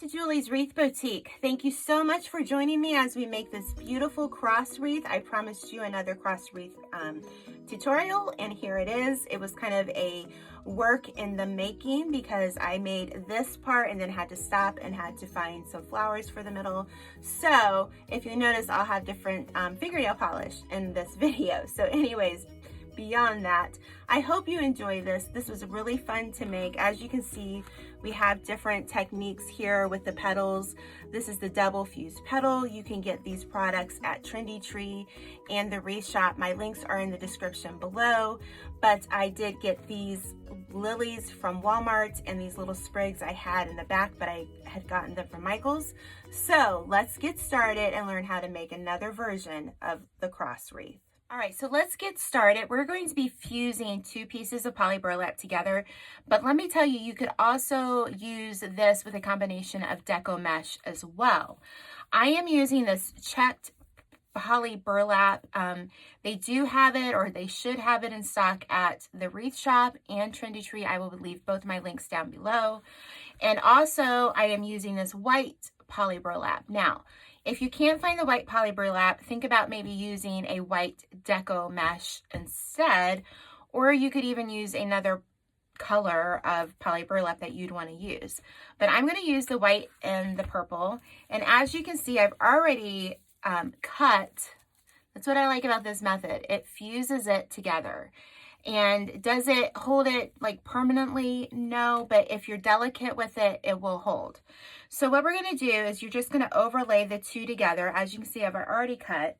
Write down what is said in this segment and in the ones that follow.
to Julie's Wreath Boutique. Thank you so much for joining me as we make this beautiful cross wreath. I promised you another cross wreath tutorial, and here it is. It was kind of a work in the making because I made this part and then had to stop and had to find some flowers for the middle. So if you notice, I'll have different fingernail polish in this video. So anyways, beyond that, I hope you enjoy this. This was really fun to make. As you can see, we have different techniques here with the petals. This is the double fused petal. You can get these products at Trendy Tree and the Wreath shop. My links are in the description below, but I did get these lilies from Walmart and these little sprigs I had in the back, but I had gotten them from Michael's. So let's get started and learn how to make another version of the cross wreath. All right, so let's get started. We're going to be fusing 2 pieces of poly burlap together, but let me tell you, you could also use this with a combination of deco mesh as well. I am using this checked poly burlap. They do have it, or they should have it in stock at the Wreath shop and Trendy Tree. I will leave both my links down below. And also, I am using this white poly burlap. Now, if you can't find the white poly burlap, think about maybe using a white deco mesh instead, or you could even use another color of poly burlap that you'd want to use. But I'm going to use the white and the purple. And as you can see, I've already cut. That's what I like about this method. It fuses it together. And does it hold it like permanently? No, but if you're delicate with it, it will hold. So what we're going to do is you're just going to overlay the 2 together. As you can see, I've already cut.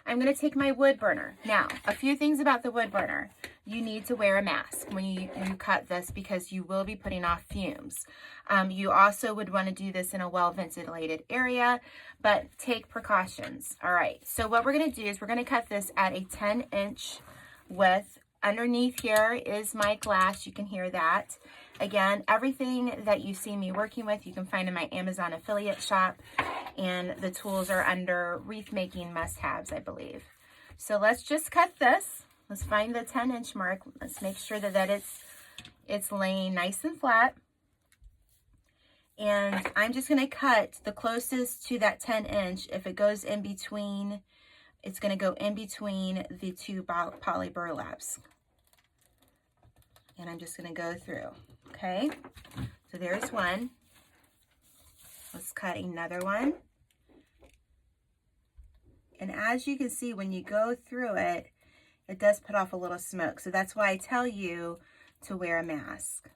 I'm going to take my wood burner. Now, a few things about the wood burner. You need to wear a mask when you cut this because you will be putting off fumes. You also would want to do this in a well-ventilated area, but take precautions. All right, so what we're going to do is we're going to cut this at a 10-inch width. Underneath here is my glass. You can hear that. Again, everything that you see me working with, you can find in my Amazon affiliate shop, and the tools are under wreath making must-haves, I believe. So let's just cut this. Let's find the 10-inch mark. Let's make sure that it's laying nice and flat. And I'm just going to cut the closest to that 10-inch. If it goes in between, it's going to go in between the 2 poly burlaps. And I'm just going to go through. Okay, so there's one. Let's cut another one. And as you can see, when you go through it, it does put off a little smoke. So that's why I tell you to wear a mask.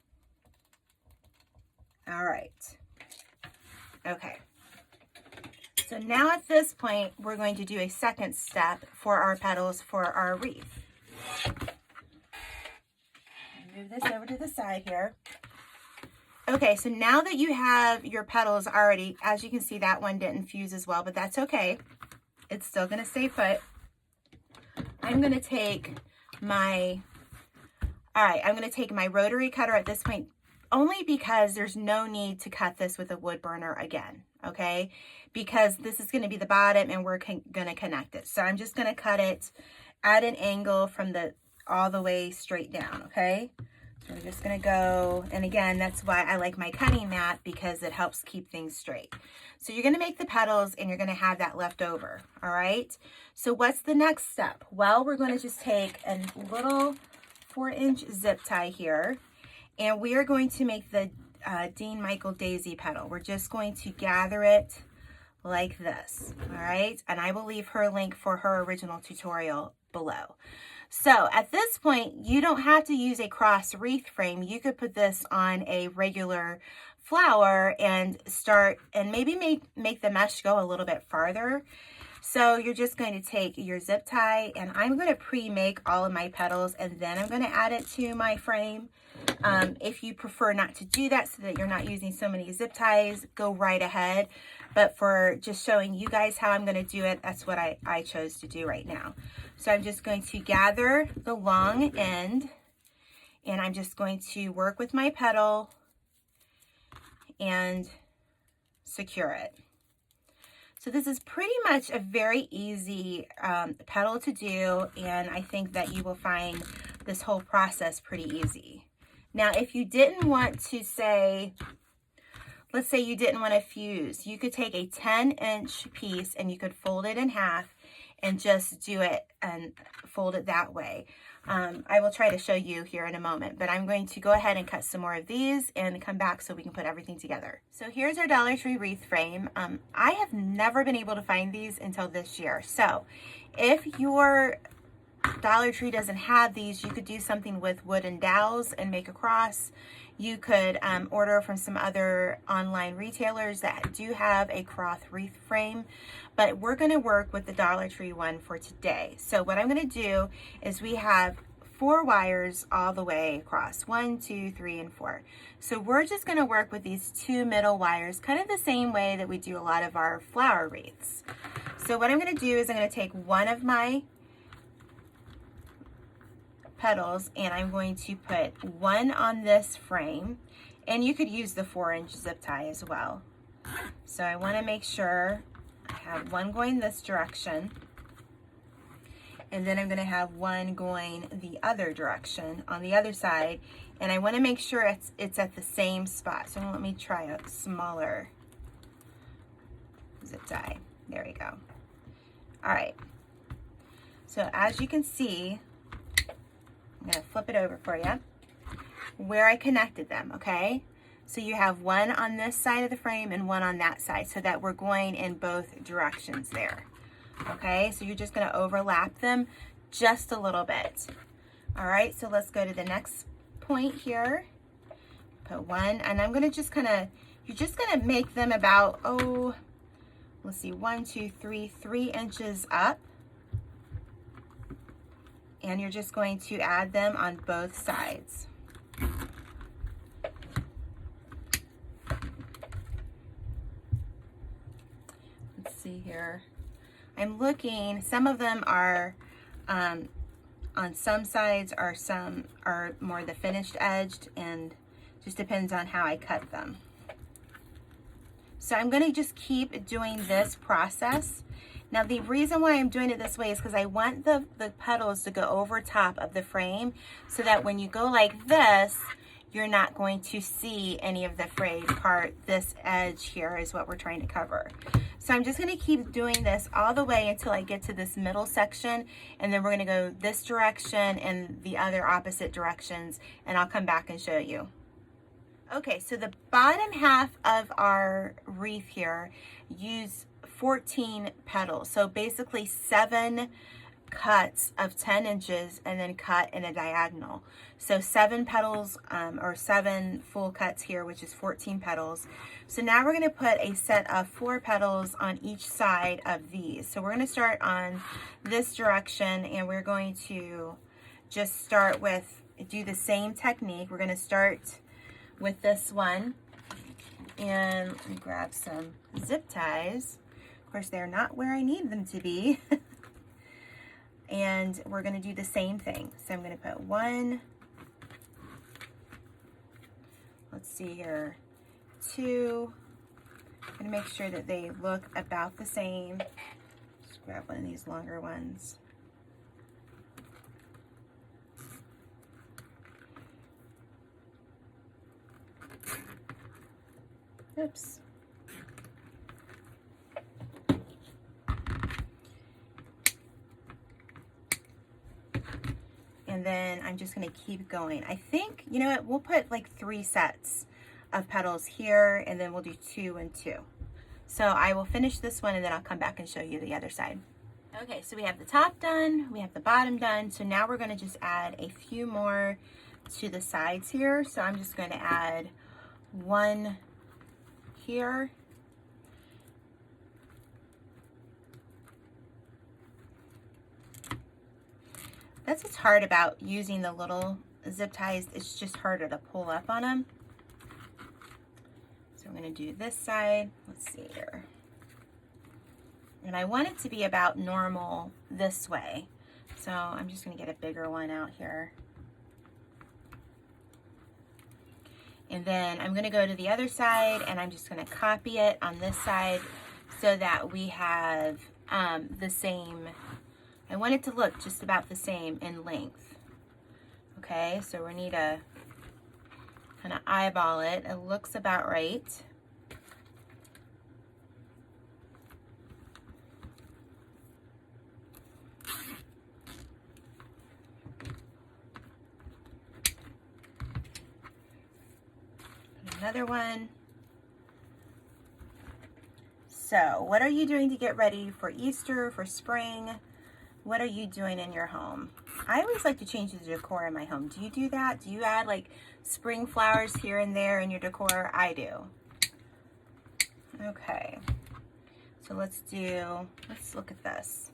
All right. Okay. So now at this point, we're going to do a second step for our petals for our wreath. Move this over to the side here. Okay, so now that you have your petals already, as you can see, that one didn't fuse as well, but that's okay. It's still going to stay put. I'm going to take my, I'm going to take my rotary cutter at this point, only because there's no need to cut this with a wood burner again, okay? Because this is going to be the bottom and we're going to connect it. So I'm just going to cut it at an angle from the all the way straight down, okay? So we're just going to go, and again, that's why I like my cutting mat, because it helps keep things straight. So you're going to make the petals and you're going to have that left over, all right? So what's the next step? Well, we're going to just take a little 4-inch zip tie here, and we are going to make the Dean Michael Daisy petal. We're just going to gather it like this, all right? And I will leave her link for her original tutorial below. So at this point, you don't have to use a cross wreath frame. You could put this on a regular flower and start, and maybe make the mesh go a little bit farther. So you're just going to take your zip tie, and I'm going to pre-make all of my petals, and then I'm going to add it to my frame. If you prefer not to do that so that you're not using so many zip ties, go right ahead. But for just showing you guys how I'm going to do it, that's what I chose to do right now. So I'm just going to gather the long end, and I'm just going to work with my petal and secure it. So this is pretty much a very easy petal to do, and I think that you will find this whole process pretty easy. Now, if you didn't want to, say, let's say you didn't want to fuse, you could take a 10-inch piece and you could fold it in half and just do it and fold it that way. I will try to show you here in a moment, but I'm going to go ahead and cut some more of these and come back so we can put everything together. So here's our Dollar Tree wreath frame. I have never been able to find these until this year. So if your Dollar Tree doesn't have these, you could do something with wooden dowels and make a cross. You could order from some other online retailers that do have a cloth wreath frame, but we're going to work with the Dollar Tree one for today. So what I'm going to do is we have 4 wires all the way across, 1, 2, 3, and 4. So we're just going to work with these 2 middle wires, kind of the same way that we do a lot of our flower wreaths. So what I'm going to do is I'm going to take one of my petals and I'm going to put one on this frame, and you could use the 4-inch zip tie as well. So I want to make sure I have one going this direction, and then I'm going to have one going the other direction on the other side, and I want to make sure it's at the same spot. So let me try a smaller zip tie. There we go. All right, so as you can see, I'm going to flip it over for you where I connected them, okay? So you have one on this side of the frame and one on that side, so that we're going in both directions there, okay? So you're just going to overlap them just a little bit. All right, so let's go to the next point here. Put one, and I'm going to just kind of, you're just going to make them about, oh, let's see, 1, 2, 3, 3 inches up. And you're just going to add them on both sides. Let's see here. I'm looking, some of them are on some sides, or some are more the finished edged, and just depends on how I cut them. So I'm going to just keep doing this process. Now the reason why I'm doing it this way is because I want the petals to go over top of the frame, so that when you go like this, you're not going to see any of the frayed part. This edge here is what we're trying to cover. So I'm just going to keep doing this all the way until I get to this middle section, and then we're going to go this direction and the other opposite directions, and I'll come back and show you. Okay, so the bottom half of our wreath here use 14 petals, so basically 7 cuts of 10 inches and then cut in a diagonal. So 7 petals, or 7 full cuts here, which is 14 petals. So now we're going to put a set of 4 petals on each side of these. So we're going to start on this direction, and we're going to just start with, do the same technique. We're going to start with this one, and let me grab some zip ties. Of course, they're not where I need them to be. And we're going to do the same thing. So I'm going to put 1, let's see here, 2. I'm going to make sure that they look about the same. Just grab one of these longer ones. Oops. And then I'm just going to keep going. I think, you know what, we'll put like 3 sets of petals here, and then we'll do 2 and 2. So I will finish this one, and then I'll come back and show you the other side. Okay, so we have the top done, we have the bottom done. So now we're going to just add a few more to the sides here. So I'm just going to add 1 here. That's what's hard about using the little zip ties. It's just harder to pull up on them. So I'm going to do this side. Let's see here. And I want it to be about normal this way. So I'm just going to get a bigger one out here. And then I'm going to go to the other side, and I'm just going to copy it on this side so that we have the same. I want it to look just about the same in length. Okay, so we need to kind of eyeball it. It looks about right. Another one. So what are you doing to get ready for Easter, for spring? What are you doing in your home? I always like to change the decor in my home. Do you do that? Do you add like spring flowers here and there in your decor? I do. Okay. So let's look at this.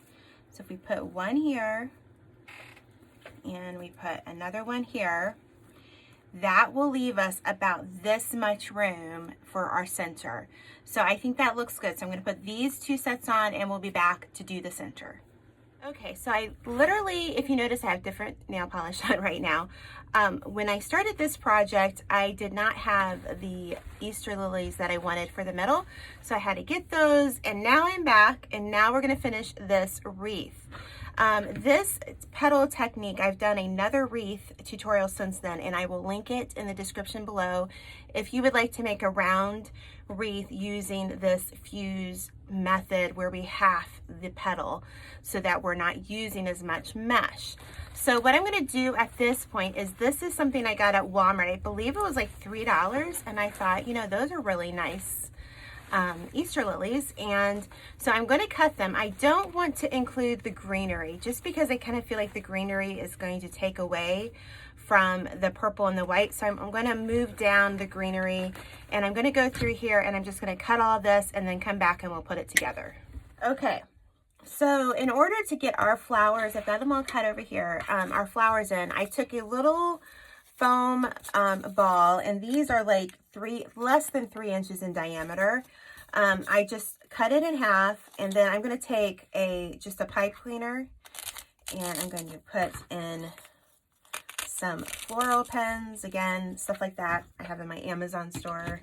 So if we put one here and we put another one here, that will leave us about this much room for our center. So I think that looks good. So I'm going to put these two sets on and we'll be back to do the center. Okay, so I literally, if you notice, I have different nail polish on right now. When I started this project, I did not have the Easter lilies that I wanted for the middle. So I had to get those, and now I'm back, and now we're going to finish this wreath. This petal technique, I've done another wreath tutorial since then, and I will link it in the description below if you would like to make a round wreath using this fuse method where we half the petal so that we're not using as much mesh. So what I'm going to do at this point is, this is something I got at Walmart. I believe it was like $3, and I thought, you know, those are really nice Easter lilies, and so I'm going to cut them. I don't want to include the greenery just because I kind of feel like the greenery is going to take away from the purple and the white. So I'm going to move down the greenery, and I'm going to go through here, and I'm just going to cut all this and then come back and we'll put it together. Okay, so in order to get our flowers, I've got them all cut over here, our flowers in, I took a little foam ball, and these are like less than 3 inches in diameter. I just cut it in half, and then I'm going to take just a pipe cleaner, and I'm going to put in some floral pens, again, stuff like that I have in my Amazon store.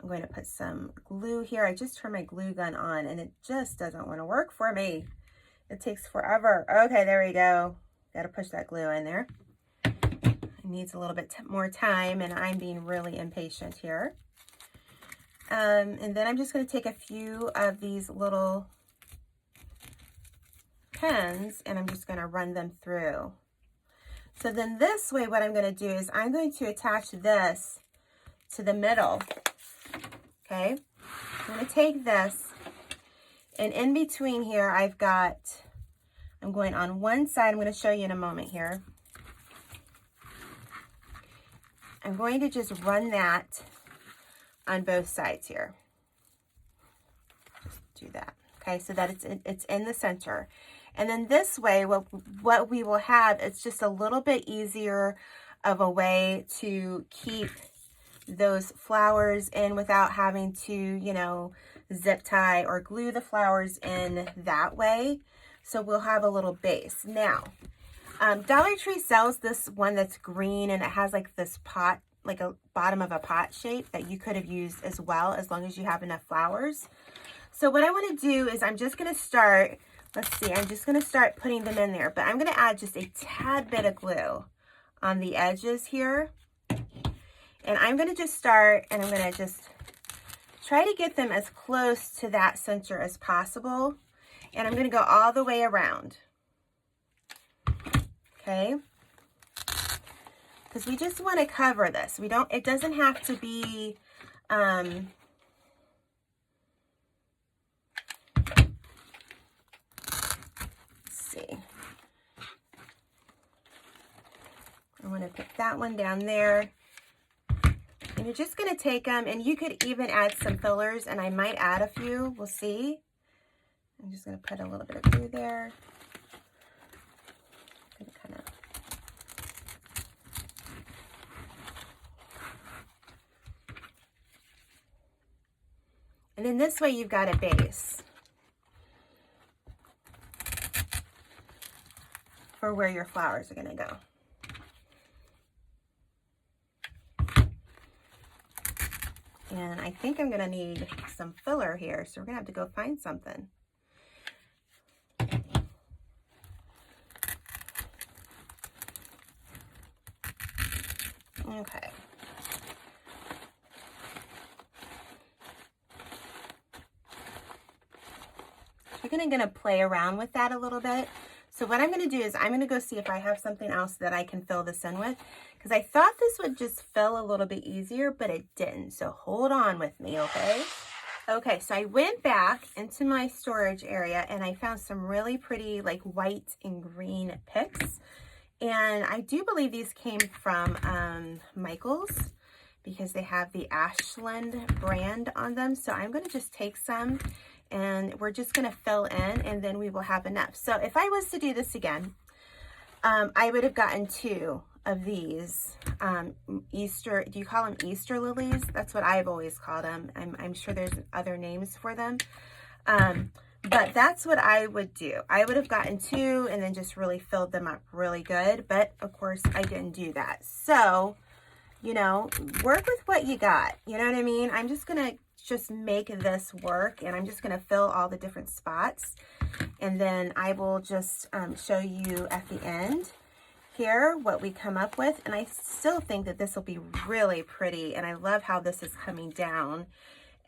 I'm going to put some glue here. I just turned my glue gun on, and it just doesn't want to work for me. It takes forever. Okay, there we go. Got to push that glue in there. Needs a little bit more time, and I'm being really impatient here. And then I'm just going to take a few of these little pens, and I'm just going to run them through. So then this way, what I'm going to do is I'm going to attach this to the middle. Okay, I'm going to take this, and in between here I'm going on one side. I'm going to show you in a moment here. I'm going to just run that on both sides here. Just do that. Okay, so that it's in the center. And then this way, what we will have, it's just a little bit easier of a way to keep those flowers in without having to, you know, zip tie or glue the flowers in that way. So we'll have a little base. Now, Dollar Tree sells this one that's green, and it has like this pot, like a bottom of a pot shape that you could have used as well, as long as you have enough flowers. So what I want to do is I'm just going to start, I'm just going to start putting them in there, but I'm going to add just a tad bit of glue on the edges here. And I'm going to just start, and I'm going to just try to get them as close to that center as possible. And I'm going to go all the way around. Okay, because we just want to cover this. It doesn't have to be, let's see. I want to put that one down there. And you're just going to take them, and you could even add some fillers, and I might add a few. We'll see. I'm just going to put a little bit of glue there. Kind of and then this way you've got a base for where your flowers are going to go. And I think I'm going to need some filler here, so we're going to have to go find something. Okay. We're going to play around with that a little bit. So what I'm going to do is I'm going to go see if I have something else that I can fill this in with, because I thought this would just fill a little bit easier, but it didn't. So hold on with me, okay? Okay, so I went back into my storage area and I found some really pretty like white and green picks. And I do believe these came from Michael's, because they have the Ashland brand on them. So I'm going to just take some and we're just going to fill in, and then we will have enough. So if I was to do this again, I would have gotten 2 of these Easter, do you call them Easter lilies? That's what I've always called them. I'm sure there's other names for them. But that's what I would do. I would have gotten 2 and then just really filled them up really good. But of course I didn't do that. So, you know, work with what you got. You know what I mean? I'm just going to just make this work, and I'm just going to fill all the different spots. And then I will just show you at the end here what we come up with. And I still think that this will be really pretty, and I love how this is coming down.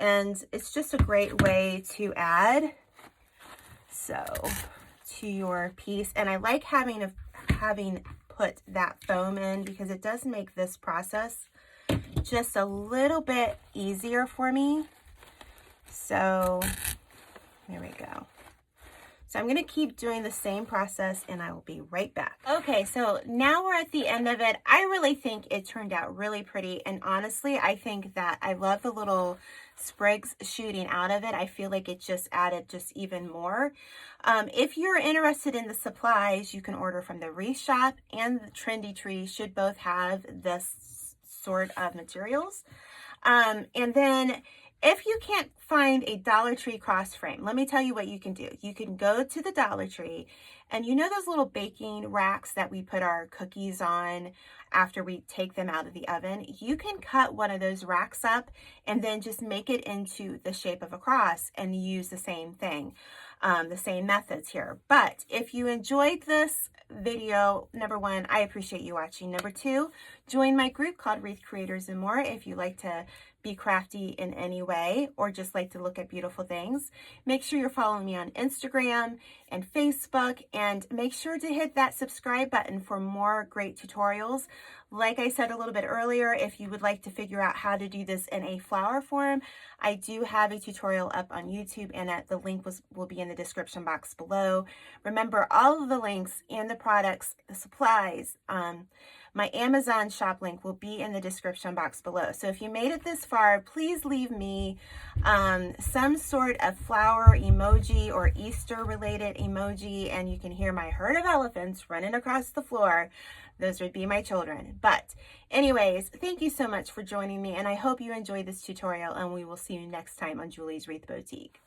And it's just a great way to add to your piece. And I like having put that foam in, because it does make this process just a little bit easier for me. So there we go. So I'm going to keep doing the same process and I will be right back. Okay, so now we're at the end of it. I really think it turned out really pretty. And honestly, I think that I love the little sprigs shooting out of it. I feel like it just added just even more. If you're interested in the supplies, you can order from the Wreath shop, and the Trendy Tree should both have this sort of materials. And then if you can't find a Dollar Tree cross frame, let me tell you what you can do. You can go to the Dollar Tree, and you know those little baking racks that we put our cookies on after we take them out of the oven? You can cut one of those racks up and then just make it into the shape of a cross and use the same thing, the same methods here. But if you enjoyed this video, number 1, I appreciate you watching. Number 2, join my group called Wreath Creators and More if you like to be crafty in any way, or just like to look at beautiful things. Make sure you're following me on Instagram and Facebook, and make sure to hit that subscribe button for more great tutorials. Like I said a little bit earlier, if you would like to figure out how to do this in a flower form, I do have a tutorial up on YouTube, and the link will be in the description box below. Remember, all of the links and the products, the supplies, my Amazon shop link will be in the description box below. So if you made it this far, please leave me some sort of flower emoji or Easter related emoji, and you can hear my herd of elephants running across the floor. Those would be my children. But anyways, thank you so much for joining me, and I hope you enjoyed this tutorial, and we will see you next time on Julie's Wreath Boutique.